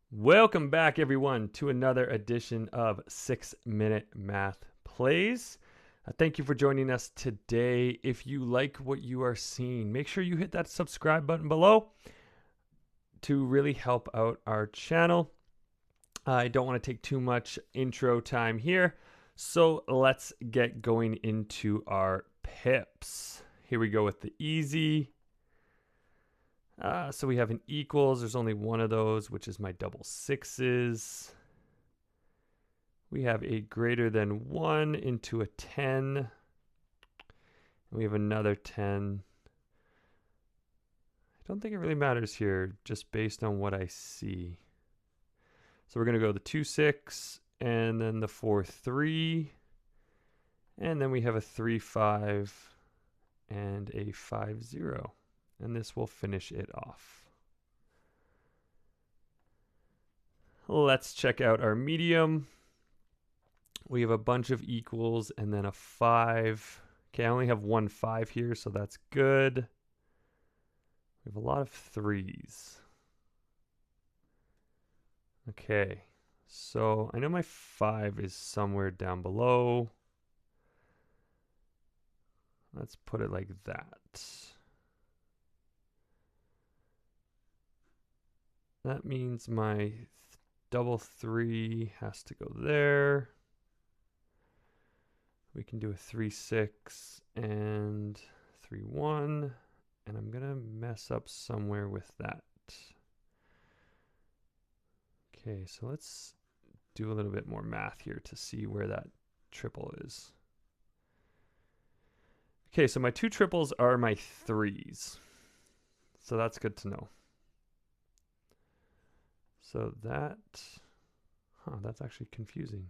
Welcome back, everyone, to another edition of 6-Minute Math Plays. Thank you for joining us today. If you like what you are seeing, make sure you hit that subscribe button below to really help out our channel. I don't want to take too much intro time here, so let's get going into our pips. Here we go with the easy. So we have an equals. There's only one of those, which is my double sixes. We have a greater than 1 into a 10. And we have another 10. I don't think it really matters here, just based on what I see. So we're going to go the 2, 6, and then the 4, 3. And then we have a 3, 5, and a 5, 0. And this will finish it off. Let's check out our medium. We have a bunch of equals and then a 5. Okay, I only have one 5 here, so that's good. We have a lot of 3s. Okay, so I know my 5 is somewhere down below. Let's put it like that. That means my double 3 has to go there. We can do a 3, 6 and 3, 1. And I'm going to mess up somewhere with that. Okay, so let's do a little bit more math here to see where that triple is. Okay, so my 2 triples are my 3s. So that's good to know. So that's actually confusing.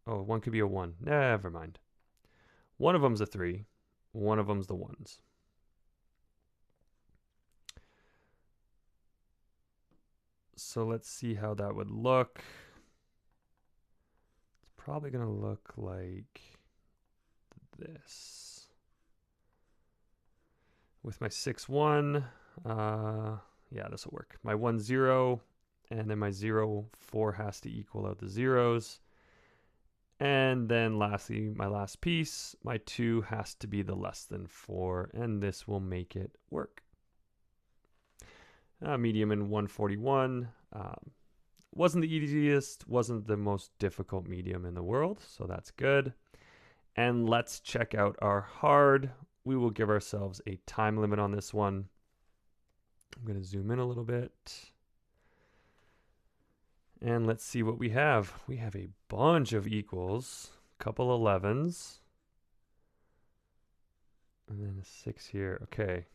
Oh, one could be a 1. Never mind. One of them's a 3. One of them's the 1s. So let's see how that would look. It's probably going to look like this. With my 6, 1, yeah, this will work. My 1, 0, and then my 0, 4 has to equal out the zeros. And then lastly, my last piece, my 2 has to be the less than 4, and this will make it work. Medium in 141. Wasn't the easiest, wasn't the most difficult medium in the world, so that's good. And let's check out our hard. We will give ourselves a time limit on this one. I'm going to zoom in a little bit. And let's see what we have. We have a bunch of equals, a couple 11s, and then a 6 here. Okay.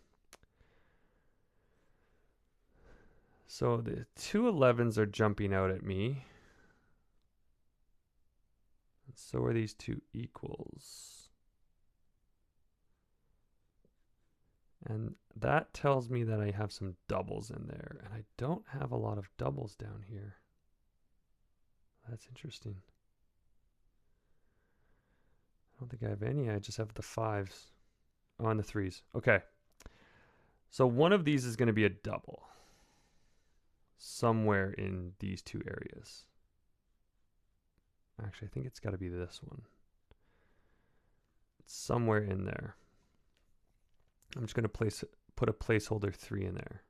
So the 2 11s are jumping out at me. And so are these 2 equals. And that tells me that I have some doubles in there. And I don't have a lot of doubles down here. That's interesting. I don't think I have any. I just have the 5s. Oh, and the 3s. Okay. So one of these is going to be a double. Somewhere in these 2 areas. Actually, I think it's got to be this one. It's somewhere in there. I'm just going to put a placeholder 3 in there.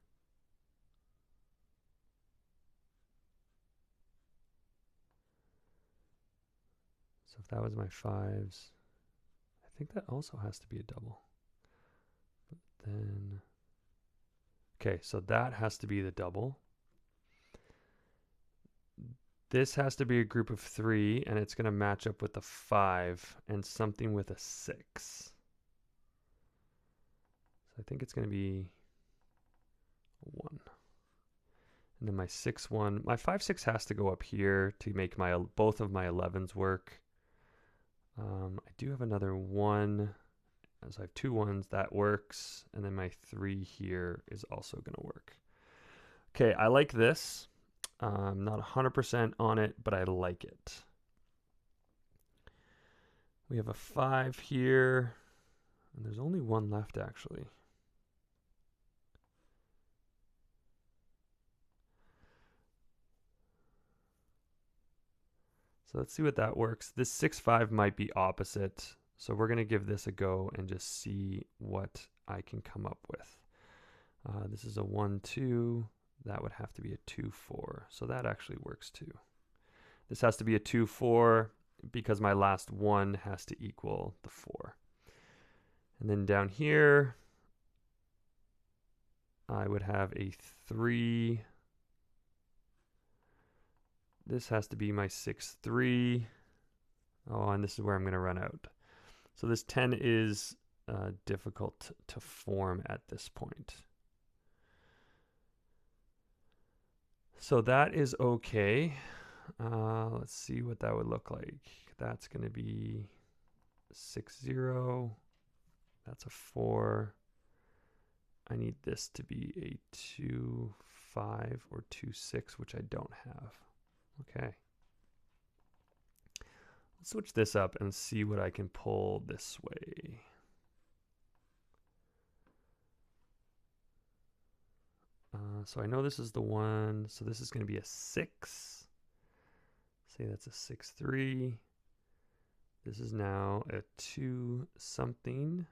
So if that was my 5s, I think that also has to be a double. But then, okay, so that has to be the double. This has to be a group of 3, and it's going to match up with the 5 and something with a 6. So I think it's going to be a 1. And then my 6, 1. My 5, 6 has to go up here to make both of my 11s work. I do have another 1. So I have 2 1s. That works. And then my 3 here is also going to work. Okay, I like this. I'm not 100% on it, but I like it. We have a 5 here. And there's only 1 left, actually. So let's see what that works. This 6, 5 might be opposite. So we're going to give this a go and just see what I can come up with. This is a 1, 2. That would have to be a 2, 4. So that actually works too. This has to be a 2, 4 because my last 1 has to equal the 4. And then down here, I would have a 3. This has to be my 6, 3. Oh, and this is where I'm going to run out. So this 10 is difficult to form at this point. So that is okay. Let's see what that would look like. That's going to be 6, 0. That's a 4. I need this to be a 2, 5 or 2, 6, which I don't have. Okay. Let's switch this up and see what I can pull this way. So I know this is the 1. So this is going to be a 6. Say that's a 6, 3. This is now a 2 something.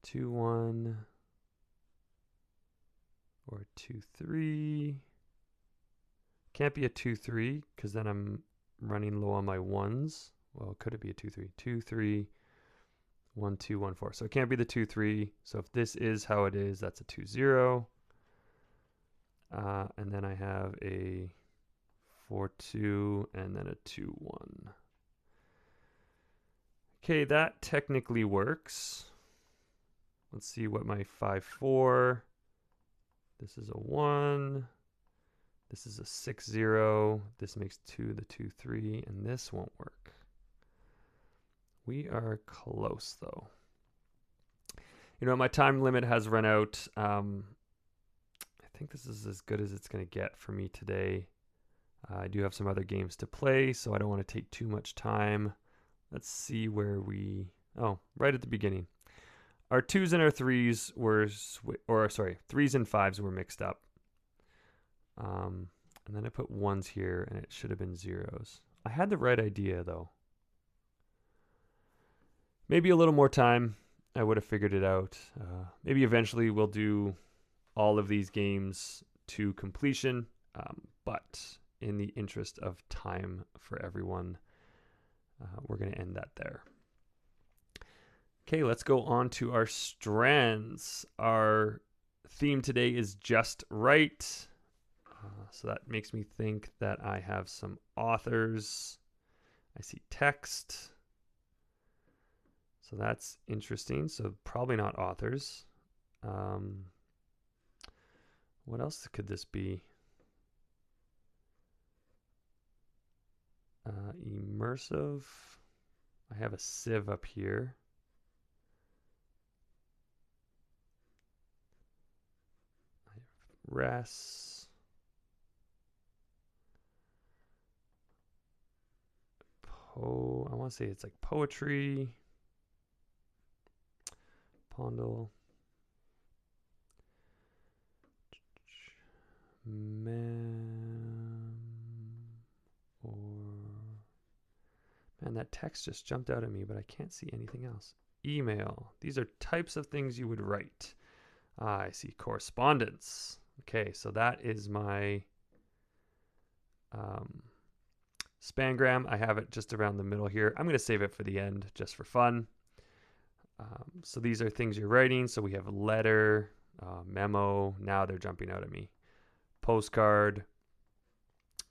2, 1. Or 2, 3. Can't be a 2, 3 because then I'm running low on my 1s. Well, could it be a 2, 3? 2, 3, 1, 2, 1, 4. So it can't be the 2, 3. So if this is how it is, that's a 2, 0. And then I have a 4, 2, and then a 2, 1. Okay, that technically works. Let's see what my 5, 4. This is a 1. This is a 6, 0. This makes 2 the 2, 3, and this won't work. We are close though. You know, my time limit has run out. I think this is as good as it's going to get for me today. I do have some other games to play, so I don't want to take too much time. Let's see where we... Oh, right at the beginning. Our 2s and our 3s were... sorry, 3s and 5s were mixed up. And then I put 1s here, and it should have been 0s. I had the right idea, though. Maybe a little more time, I would have figured it out. Maybe eventually we'll do all of these games to completion, but in the interest of time for everyone, we're going to end that there. Okay, let's go on to our strands. Our theme today is just right. So that makes me think that I have some authors. I see text. So that's interesting. So probably not authors. What else could this be? Immersive. I have a sieve up here. I have res. I want to say it's like poetry. Pondle. Man, that text just jumped out at me, but I can't see anything else. Email. These are types of things you would write. I see correspondence. Okay, so that is my spangram. I have it just around the middle here. I'm going to save it for the end just for fun. So these are things you're writing. So we have a letter, memo. Now they're jumping out at me. Postcard.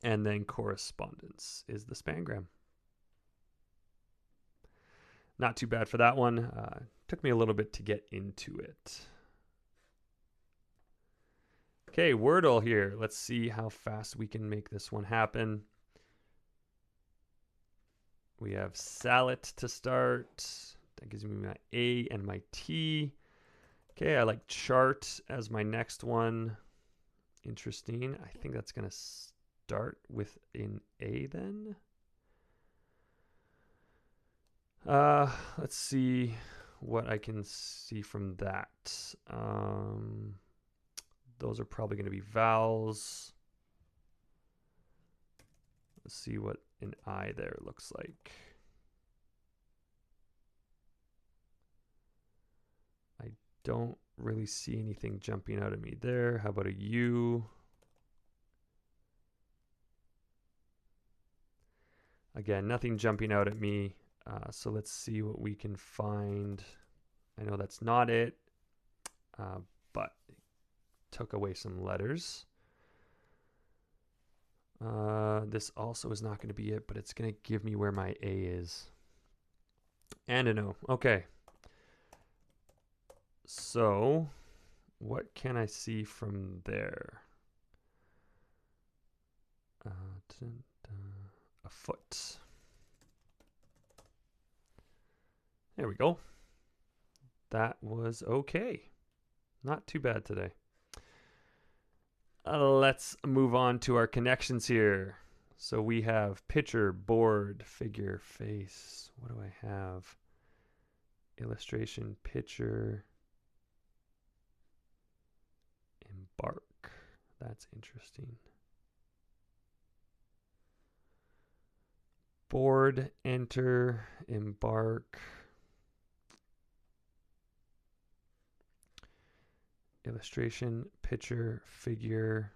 And then correspondence is the spangram. Not too bad for that one. Took me a little bit to get into it. Okay, Wordle here. Let's see how fast we can make this one happen. We have salad to start. That gives me my A and my T. Okay, I like chart as my next one. Interesting. I think that's going to start with an A then. Let's see what I can see from that. Those are probably going to be vowels. Let's see what an eye there looks like. I don't really see anything jumping out at me there. How about a U? Again, nothing jumping out at me. So let's see what we can find. I know that's not it, but it took away some letters. This also is not going to be it, but it's going to give me where my A is. And an O. Okay. So what can I see from there? A foot. There we go. That was okay. Not too bad today. Let's move on to our connections here. So we have picture, board, figure, face. What do I have? Illustration, picture, embark. That's interesting. Board, enter, embark. Illustration, picture, figure.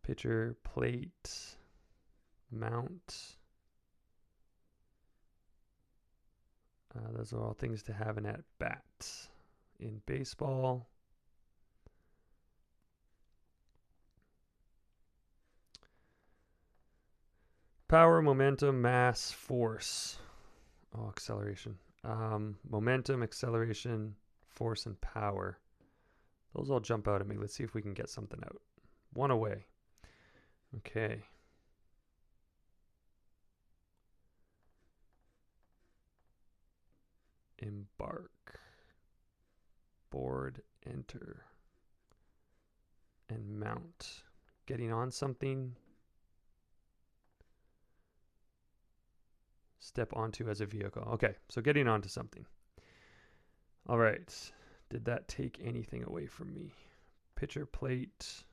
Picture, plate, mount. Those are all things to have an at bat in baseball. Power, momentum, mass, force. Oh, acceleration. Momentum, acceleration, force, and power. Those all jump out at me. Let's see if we can get something out. One away. Okay. Embark. Board, enter. And mount. Getting on something. Step onto as a vehicle. Okay, so getting onto something. All right. Did that take anything away from me? Picture, plate.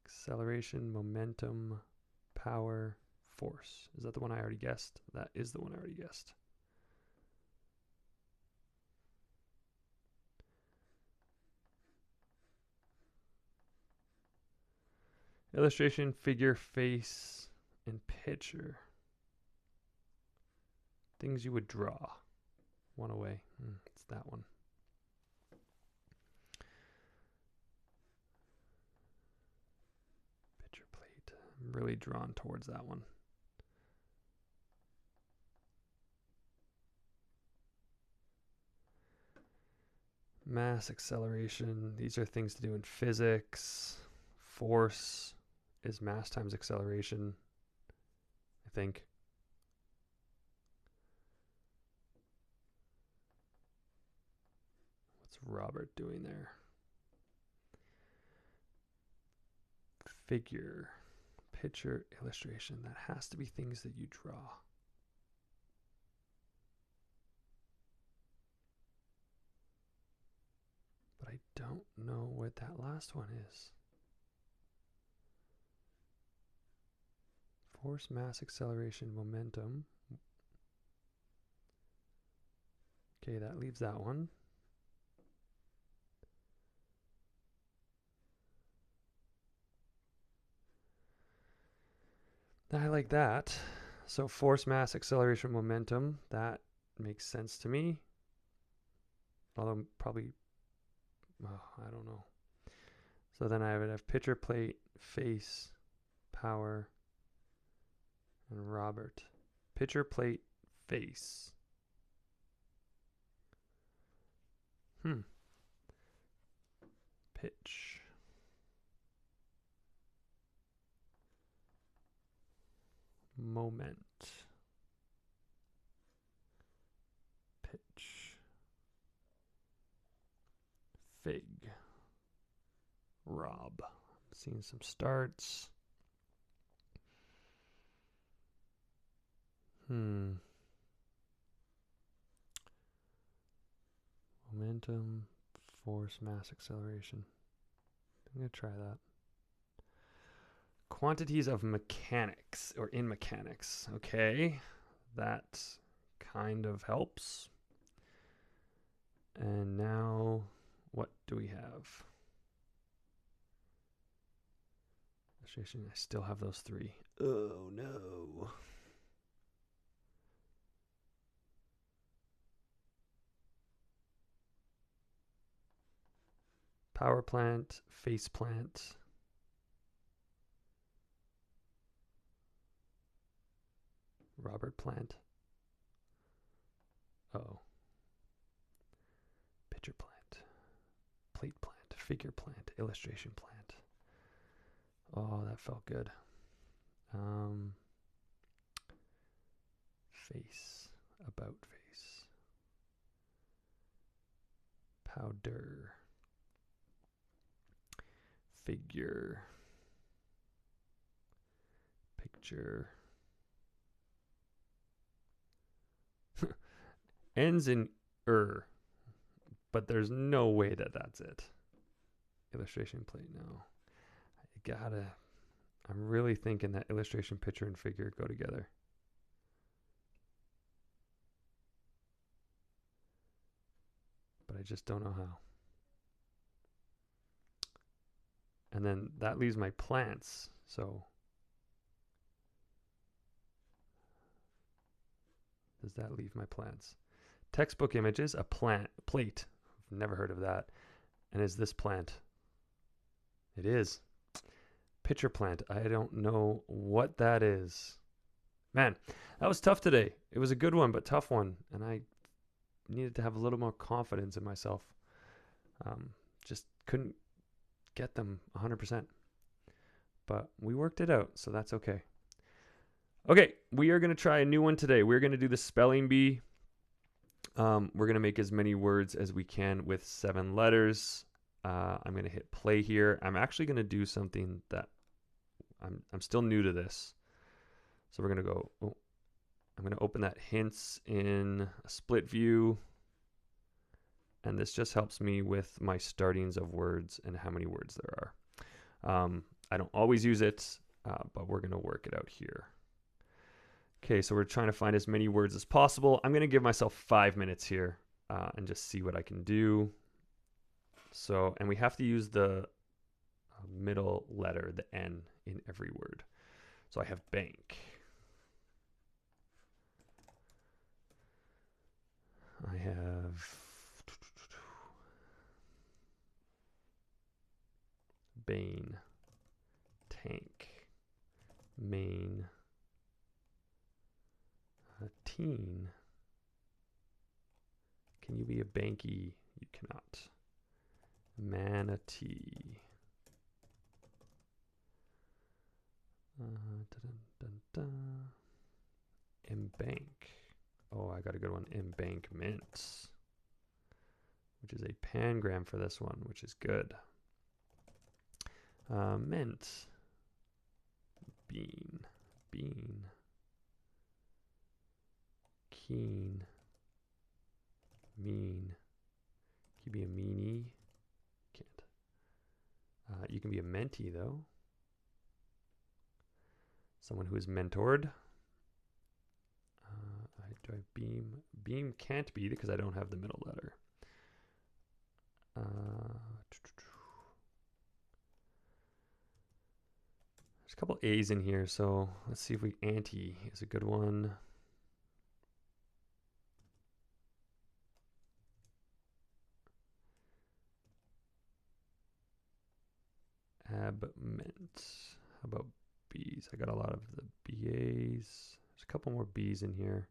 Acceleration, momentum, power, force. Is that the one I already guessed? That is the one I already guessed. Illustration, figure, face, and picture. Things you would draw. One away. It's that one. Picture plate. I'm really drawn towards that one. Mass, acceleration. These are things to do in physics. Force is mass times acceleration, I think. What's Robert doing there? Figure, picture, illustration. That has to be things that you draw. But I don't know what that last one is. Force, mass, acceleration, momentum. Okay, that leaves that one. I like that. So force, mass, acceleration, momentum. That makes sense to me. Although probably, I don't know. So then I would have picture, plate, face, power, and Robert. Picture, plate, face. Pitch. Moment. Pitch. Fig. Rob. Seeing some starts. Momentum, force, mass acceleration. I'm going to try that. Quantities of mechanics, or in mechanics. Okay, that kind of helps. And now, what do we have? Illustration, I still have those 3. Oh no. Power plant, face plant. Robert plant. Uh-oh. Picture plant. Plate plant. Figure plant. Illustration plant. Oh, that felt good. Face. About face. Powder. Figure. Picture. Ends in but there's no way that that's it. Illustration plate, no. I'm really thinking that illustration, picture, and figure go together. But I just don't know how. And then that leaves my plants, so does that leave my plants? Textbook images, a plate. I've never heard of that. And is this plant? It is. Pitcher plant. I don't know what that is. Man, that was tough today. It was a good one, but tough one. And I needed to have a little more confidence in myself. Just couldn't get them 100%. But we worked it out, so that's okay. Okay, we are going to try a new one today. We're going to do the spelling bee. We're going to make as many words as we can with 7 letters. I'm going to hit play here. I'm actually going to do something that I'm still new to this. So we're going to go, I'm going to open that hints in a split view. And this just helps me with my startings of words and how many words there are. I don't always use it, but we're going to work it out here. Okay, so we're trying to find as many words as possible. I'm going to give myself 5 minutes here and just see what I can do. So, and we have to use the middle letter, the N, in every word. So I have bank. I have Bane, tank, main, teen. Can you be a banky? You cannot. Manatee. Embank. Oh, I got a good one. Embankment, which is a pangram for this one, which is good. Mint. Bean. Bean. Keen. Mean. Can you be a meanie? Can't. You can be a mentee, though. Someone who is mentored. Do I beam? Beam can't be because I don't have the middle letter. There's a couple A's in here, so let's see if we anti is a good one. Abment. How about B's? I got a lot of the BAs. There's a couple more B's in here.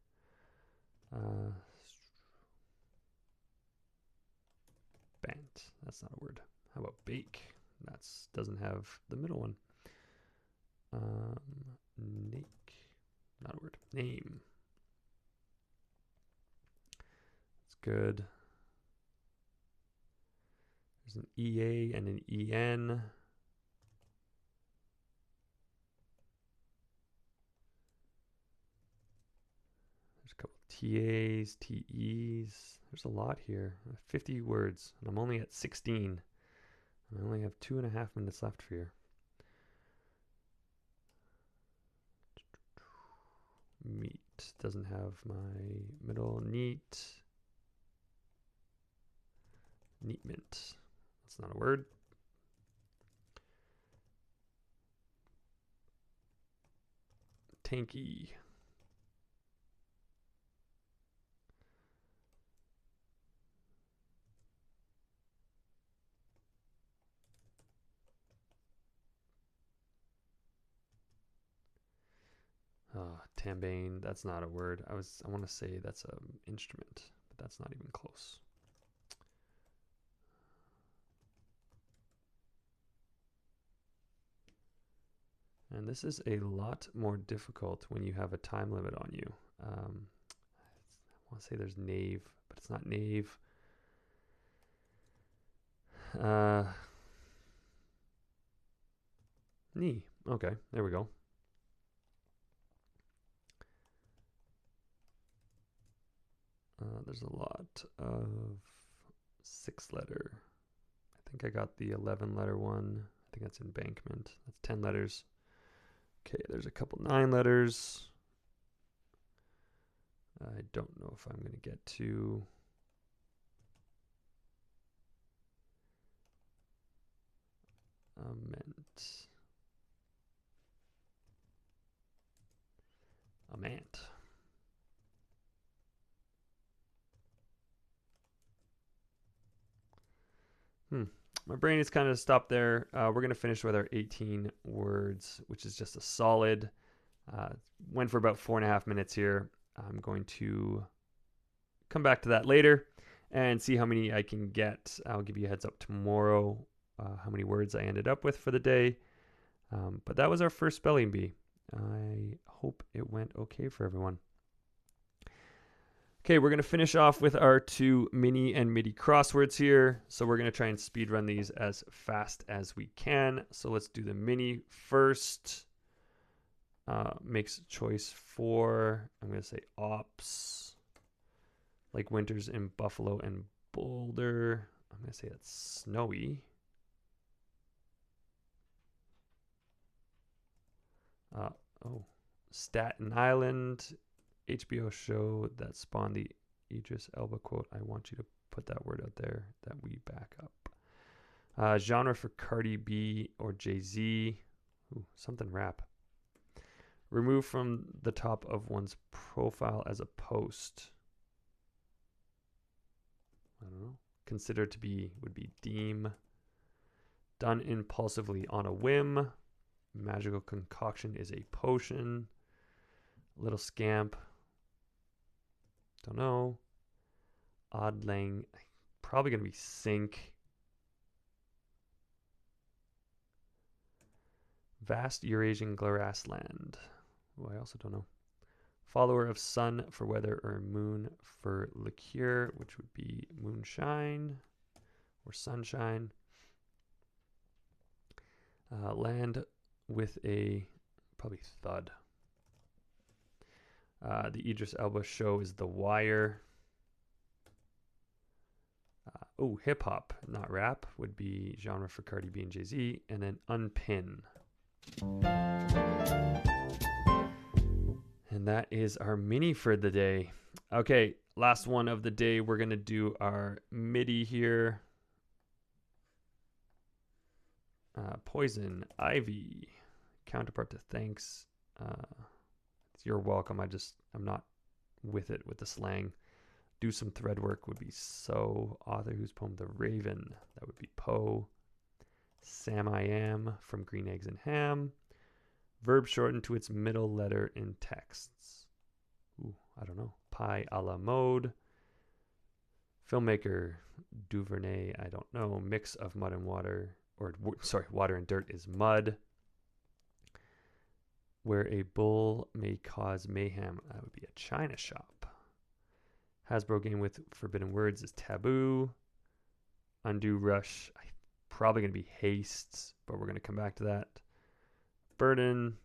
Bant. That's not a word. How about bake? That doesn't have the middle one. Nake. Not a word. Name. It's good. There's an EA and an EN. There's a couple TAs, TEs. There's a lot here. 50 words, and I'm only at 16. I only have 2.5 minutes left here. Meat doesn't have my middle. Neat. Neatment. That's not a word. Tanky. Tambane, that's not a word. I want to say that's an instrument, but that's not even close. And this is a lot more difficult when you have a time limit on you. I want to say there's knave, but it's not knave. Knee. Okay, there we go. There's a lot of 6-letter. I think I got the 11-letter one. I think that's embankment. That's 10 letters. Okay, there's a couple 9 letters. I don't know if I'm going to get to. Amant. My brain is kind of stopped there. We're going to finish with our 18 words, which is just a solid. Went for about 4.5 minutes here. I'm going to come back to that later and see how many I can get. I'll give you a heads up tomorrow how many words I ended up with for the day. But that was our first spelling bee. I hope it went okay for everyone. Okay, we're going to finish off with our 2 mini and midi crosswords here. So we're going to try and speed run these as fast as we can. So let's do the mini first. Makes choice for, I'm going to say ops, like winters in Buffalo and Boulder. I'm going to say that's snowy. Staten Island. HBO show that spawned the Idris Elba quote. I want you to put that word out there that we back up. Genre for Cardi B or Jay-Z. Ooh, something rap. Remove from the top of one's profile as a post. I don't know. Consider to be would be deem. Done impulsively on a whim. Magical concoction is a potion. Little scamp. Don't know. Odd lang. Probably going to be sink. Vast Eurasian grassland. Oh, I also don't know. Follower of sun for weather or moon for liqueur, which would be moonshine or sunshine. Land with a probably thud. The Idris Elba show is The Wire. Hip hop, not rap, would be genre for Cardi B and Jay-Z. And then unpin. And that is our mini for the day. Okay, last one of the day. We're going to do our MIDI here. Poison, ivy, counterpart to thanks. You're welcome. I'm not with it with the slang. Do some thread work would be so. Author whose poem The Raven, that would be Poe. Sam I Am from Green Eggs and Ham. Verb shortened to its middle letter in texts. Ooh, I don't know. Pie a la mode. Filmmaker, Duvernay, I don't know. Mix of mud and water, water and dirt is mud. Where a bull may cause mayhem, that would be a china shop. Hasbro game with forbidden words is taboo. Undue Rush, probably going to be Haste, but we're going to come back to that. Burden,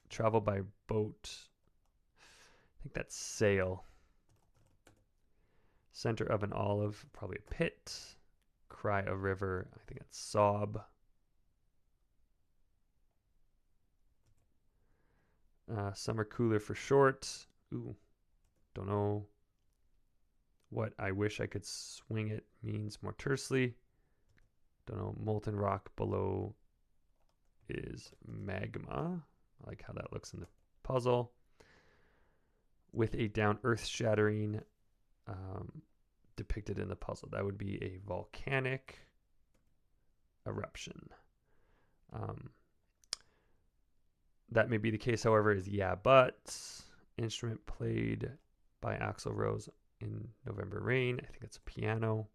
Travel by Boat. I think that's Sail. Center of an Olive, probably a Pit. Cry a River, I think it's Sob. Summer Cooler for short. Ooh, don't know what I Wish I Could Swing It means more tersely. Don't know. Molten Rock below is Magma. I like how that looks in the puzzle. With a down earth shattering depicted in the puzzle. That would be a volcanic eruption. That may be the case, however, is Yeah But. Instrument played by Axl Rose in November Rain. I think it's a piano.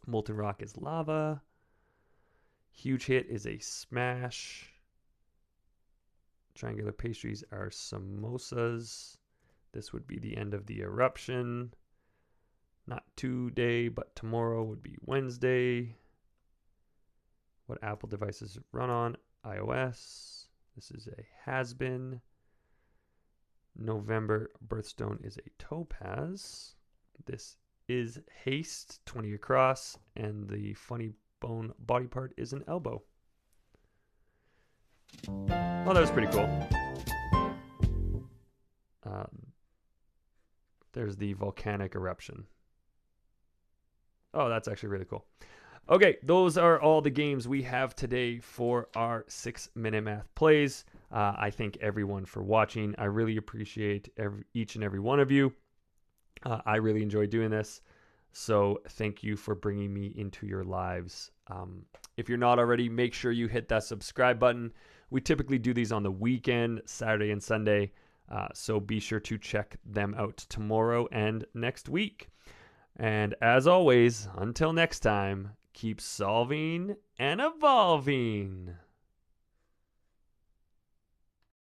Molten Rock is Lava. Huge Hit is a smash. Triangular Pastries are samosas. This would be the end of the eruption. Not today, but tomorrow would be Wednesday. What Apple devices run on? iOS. This is a has-been. November birthstone is a topaz. This is Haste, 20 across, and the funny bone body part is an elbow. Oh, that was pretty cool. There's the volcanic eruption. Oh, that's actually really cool. Okay, those are all the games we have today for our 6-minute math plays. I thank everyone for watching. I really appreciate each and every one of you. I really enjoy doing this. So thank you for bringing me into your lives. If you're not already, make sure you hit that subscribe button. We typically do these on the weekend, Saturday and Sunday. So be sure to check them out tomorrow and next week. And as always, until next time, keep solving and evolving.